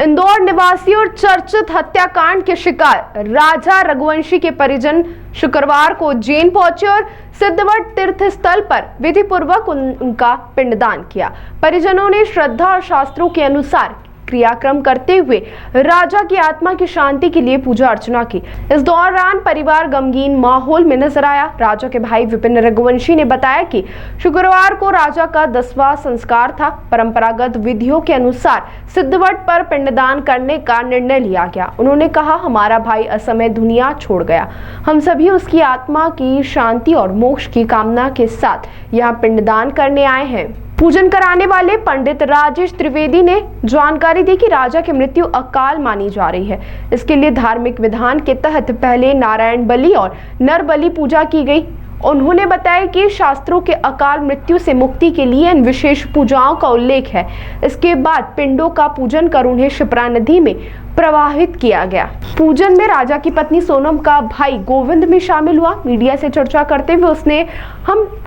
इंदौर निवासी और चर्चित हत्याकांड के शिकार राजा रघुवंशी के परिजन शुक्रवार को जैन पहुंचे और सिद्धवट तीर्थ स्थल पर विधि पूर्वक उनका पिंडदान किया। परिजनों ने श्रद्धा और शास्त्रों के अनुसार क्रियाक्रम करते हुए राजा की आत्मा की शांति के लिए पूजा अर्चना की। इस दौरान परिवार गमगीन माहौल में नजर आया। राजा के भाई विपिन रघुवंशी ने बताया कि शुक्रवार को राजा का 10वां संस्कार था। परंपरागत विधियों के अनुसार सिद्धवट पर पिंडदान करने का निर्णय लिया गया। उन्होंने कहा, हमारा भाई असमय दुनिया छोड़ गया। हम सभी उसकी आत्मा की शांति और मोक्ष की कामना के साथ यहाँ पिंडदान करने आए हैं। पूजन कराने वाले पंडित राजेश त्रिवेदी ने जानकारी दी कि राजा की मृत्यु अकाल मानी जा रही है। इसके लिए धार्मिक विधान के तहत पहले नारायण बलि और नर बलि पूजा की गई। उन्होंने बताया कि शास्त्रों के अकाल मृत्यु से मुक्ति के लिए इन विशेष पूजाओं का उल्लेख है। इसके बाद पिंडों का पूजन कर उन्हें शिप्रा नदी में प्रवाहित किया गया। पूजन में राजा की पत्नी सोनम का भाई गोविंद भी शामिल हुआ। मीडिया से चर्चा करते हुए उसने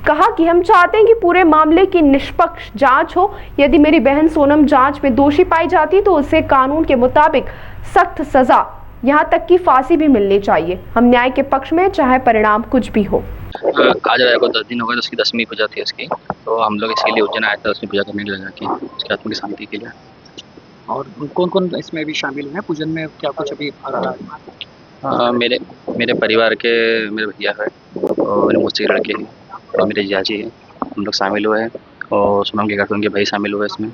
कहा कि हम चाहते हैं कि पूरे मामले की निष्पक्ष जांच हो। यदि मेरी बहन सोनम जांच में दोषी पाई जाती तो उसे कानून के मुताबिक सख्त सजा, यहाँ तक कि फांसी भी मिलनी चाहिए। हम न्याय के पक्ष में, चाहे परिणाम कुछ भी हो। आज राजा को 10 दिन हो गए, तो उसकी 10वीं पूजा थी उसकी, तो हम लोग इसके लिए उज्जैन आए थे उसकी पूजा करने लगा कि उसकी आत्मा की शांति के लिए। और कौन कौन इसमें भी शामिल हैं पूजन में, क्या कुछ अभी आ रहा है? मेरे परिवार के मेरे भैया है और मेरे मुझसे लड़के हैं और मेरे जियाजी हैं, हम लोग शामिल हुए हैं और सोनम के घर पे उनके भाई शामिल हुए इसमें।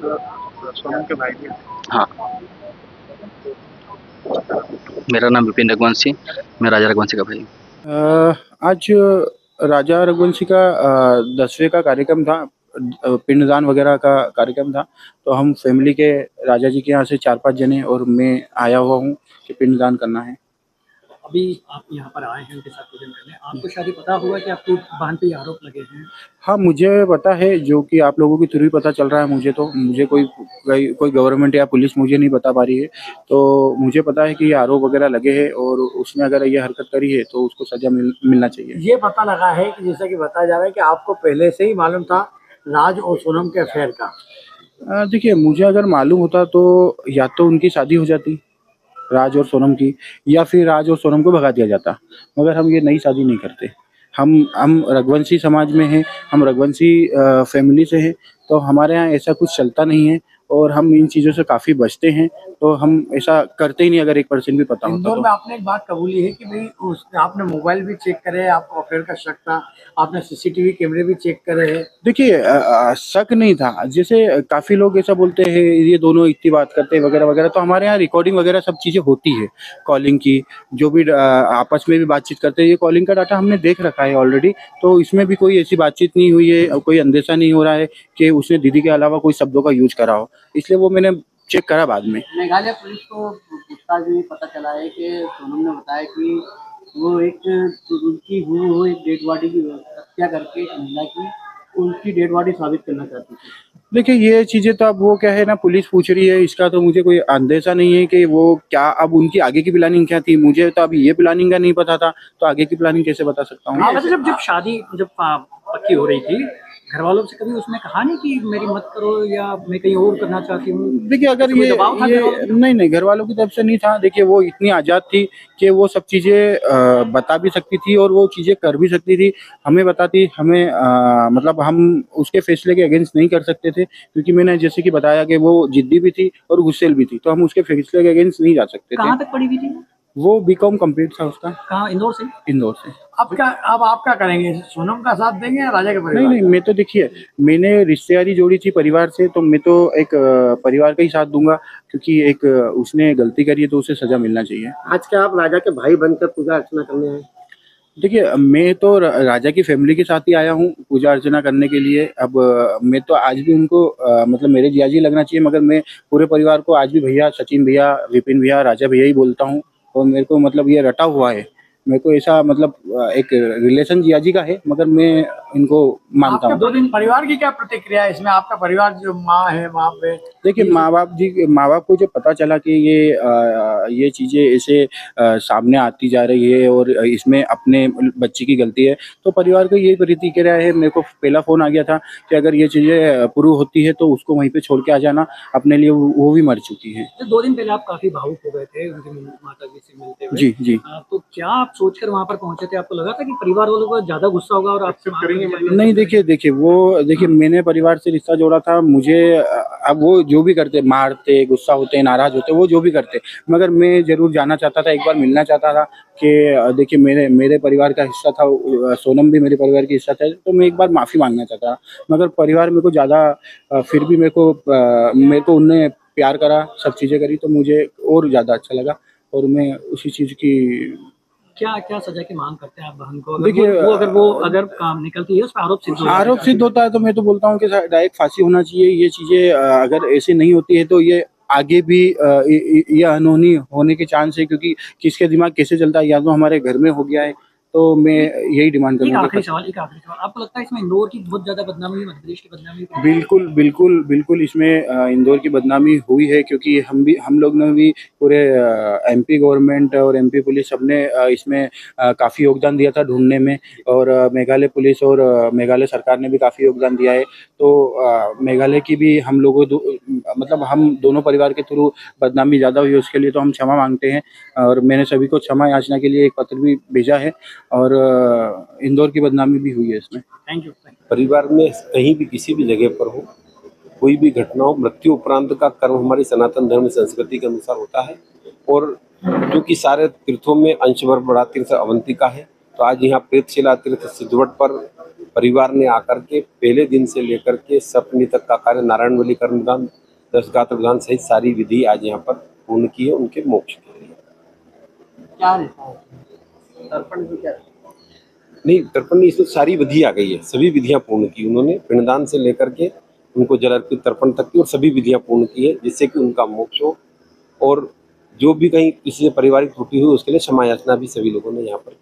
सोनम के भाई भी? हाँ, मेरा नाम विपिन रघुवंशी, मैं राजा रघुवंशी का भाई। आज राजा रघुवंशी का 10वें का कार्यक्रम था, पिंडदान वगैरह का कार्यक्रम था। तो हम फैमिली के राजा जी के यहाँ से 4-5 जने और मैं आया हुआ हूँ कि पिंडदान करना है। अभी आप यहाँ पर आए हैं उनके साथ पूजन करने, आपको शायद ही पता होगा कि आपकी बहन पे आरोप लगे हैं? हाँ, मुझे पता है, जो कि आप लोगों के थ्रू ही पता चल रहा है मुझे कोई गवर्नमेंट या पुलिस मुझे नहीं बता पा रही है। तो मुझे पता है कि ये आरोप वगैरह लगे हैं और उसने अगर ये हरकत करी है तो उसको सजा मिलना चाहिए। ये पता लगा है कि जैसा कि बताया जा रहा है कि आपको पहले से ही मालूम था राज और सोनम के अफेयर का? देखिए, मुझे अगर मालूम होता तो या तो उनकी शादी हो जाती राज और सोनम की, या फिर राज और सोनम को भगा दिया जाता, मगर हम ये नई शादी नहीं करते। हम रघुवंशी समाज में हैं, हम रघुवंशी फैमिली से हैं, तो हमारे यहाँ ऐसा कुछ चलता नहीं है और हम इन चीज़ों से काफ़ी बचते हैं। तो हम ऐसा करते ही नहीं अगर 1% भी पता होता। इंदौर में आपने एक बात कबूली है कि भाई आपने मोबाइल भी चेक करे, आपको अफेयर का शक था, आपने सीसीटीवी कैमरे भी चेक करे हैं? देखिए, शक नहीं था। जैसे काफ़ी लोग ऐसा बोलते हैं ये दोनों इतनी बात करते हैं वगैरह वगैरह, तो हमारे यहाँ रिकॉर्डिंग वगैरह सब चीज़ें होती है। कॉलिंग की जो भी आपस में भी बातचीत करते हैं, ये कॉलिंग का डाटा हमने देख रखा है ऑलरेडी। तो इसमें भी कोई ऐसी बातचीत नहीं हुई है और कोई अंदेशा नहीं हो रहा है कि उसने दीदी के अलावा कोई शब्दों का यूज करा हो, इसलिए वो मैंने चेक करा बाद में। मेघालय पुलिस को पूछताछ में पता चला है कि सोनम ने बताया कि वो उनकी एक डेड बॉडी की हत्या करके महिला की उनकी डेड बॉडी साबित करना चाहती थी। देखिए, ये चीज़ें तो अब वो क्या है ना, पुलिस पूछ रही है, इसका तो मुझे कोई अंदेशा नहीं है कि वो क्या, अब उनकी आगे की प्लानिंग क्या थी। मुझे तो अभी ये प्लानिंग का नहीं पता था, तो आगे की प्लानिंग कैसे बता सकता हूँ। जब शादी पक्की हो रही थी, घर वालों से कभी उसने कहा नहीं कि मेरी मत करो या मैं कहीं और करना चाहती हूँ? देखिए, अगर ये नहीं, घर वालों की तरफ से नहीं था। देखिए, वो इतनी आज़ाद थी कि वो सब चीज़ें बता भी सकती थी और वो चीज़ें कर भी सकती थी। हमें बताती, मतलब हम उसके फैसले के अगेंस्ट नहीं कर सकते थे, क्योंकि मैंने जैसे कि बताया कि वो जिद्दी भी थी और गुस्सेल भी थी, तो हम उसके फैसले के अगेंस्ट नहीं जा सकते थे। कहाँ तक पढ़ी हुई थी वो बीकॉम कंप्लीट था उसका। कहाँ? इंदौर से? इंदौर से। अब आप क्या करेंगे? सोनम का साथ देंगे या राजा के परिवार? नहीं, मैं तो देखिए, मैंने रिश्तेदारी जोड़ी थी परिवार से, तो मैं तो एक परिवार का ही साथ दूंगा, क्योंकि एक उसने गलती करी है तो उसे सजा मिलना चाहिए। आज क्या आप राजा के भाई बनकर पूजा अर्चना करने आए? देखिए, मैं तो राजा की फैमिली के साथ ही आया हूँ पूजा अर्चना करने के लिए। अब मैं तो आज भी उनको मतलब मेरे जियाजी लगना चाहिए, मगर मैं पूरे परिवार को आज भी भैया, सचिन भैया, विपिन भैया, राजा भैया ही बोलता हूँ। और मेरे को मतलब ये रटा हुआ है मेरे को ऐसा मतलब एक रिलेशन जिया जी का है, मगर मैं इनको मानता आपके हूँ। 2 दिन परिवार की क्या प्रतिक्रिया है इसमें? आपका परिवार जो माँ है वहाँ पे, देखिए माँ बाप को जब पता चला कि ये चीज़ें ऐसे सामने आती जा रही है और इसमें अपने बच्चे की गलती है, तो परिवार को यही प्रतिक्रिया है। मेरे को पहला फ़ोन आ गया था कि अगर ये चीज़ें प्रूव होती है तो उसको वहीं पे छोड़ के आ जाना, अपने लिए वो भी मर चुकी है। तो 2 दिन पहले आप काफी भावुक हो गए थे उनकी माता जी से मिलते हुए। जी, जी। तो क्या आप सोचकर वहां पर पहुंचे थे? आपको लगा था कि परिवार वालों को ज्यादा गुस्सा होगा और आपसे माफ कर जाएंगे? नहीं देखिए मैंने परिवार से रिश्ता जोड़ा था, मुझे अब वो जो भी करते, मारते, गुस्सा होते, नाराज़ होते, वो जो भी करते, मगर मैं ज़रूर जाना चाहता था, एक बार मिलना चाहता था कि देखिए मेरे परिवार का हिस्सा था, सोनम भी मेरे परिवार का हिस्सा था, तो मैं एक बार माफ़ी माँगना चाहता था। मगर परिवार मेरे को ज़्यादा फिर भी मेरे को उनने प्यार करा, सब चीज़ें करी, तो मुझे और ज़्यादा अच्छा लगा और मैं उसी चीज़ की क्या क्या सजा की मांग करते हैं आप बहन को? देखिए, अगर वो अगर काम निकलती है उस पर आरोप सिद्ध हो जाता है। आरोप सिद्ध होता है तो मैं तो बोलता हूँ कि डायरेक्ट फांसी होना चाहिए। ये चीज़ें अगर ऐसे नहीं होती है तो ये आगे भी ये अनहोनी होने के चांस है, क्योंकि किसके दिमाग कैसे चलता है, या तो हमारे घर में हो गया है, तो मैं यही डिमांड एक करूँगा कि आखिरी सवाल, आपको लगता है इसमें इंदौर की बहुत ज्यादा बदनामी हुई, मध्य प्रदेश की बदनामी हुई? बिल्कुल इसमें इंदौर की बदनामी हुई है, क्योंकि हम लोग ने भी पूरे एमपी गवर्नमेंट और एमपी पुलिस सबने इसमें काफ़ी योगदान दिया था ढूँढने में, और मेघालय पुलिस और मेघालय सरकार ने भी काफ़ी योगदान दिया है। तो मेघालय की भी हम लोगों मतलब हम दोनों परिवार के थ्रू बदनामी ज़्यादा हुई है, उसके लिए तो हम क्षमा माँगते हैं, और मैंने सभी को क्षमा याचना के लिए एक पत्र भी भेजा है, और इंदौर की बदनामी भी हुई है इसमें। Thank you. परिवार में कहीं भी किसी भी जगह पर हो, कोई भी घटना हो, मृत्यु उपरांत का कर्म हमारी सनातन धर्म संस्कृति के अनुसार होता है, और जो कि सारे तीर्थों में अंशभर बड़ा तीर्थ अवंतिका है, तो आज यहाँ प्रेतशिला तीर्थ सिद्धवट पर परिवार ने आकर के पहले दिन से लेकर के सप्तमी तक का कार्य, नारायण बलि कर्मदान, 10 गात्र विधान सहित सारी विधि आज यहाँ पर पूर्ण की है उनके मोक्ष के लिए। क्या रहता है तर्पण भी क्या? नहीं, तर्पण नहीं, इसमें सारी विधि आ गई है, सभी विधियां पूर्ण की उन्होंने, पिंडदान से लेकर के उनको जल अर्पित तर्पण तक की, और सभी विधियां पूर्ण की है, जिससे कि उनका मोक्ष हो, और जो भी कहीं किसी से पारिवारिक त्रुटि हुई उसके लिए क्षमा याचना भी सभी लोगों ने यहाँ पर की।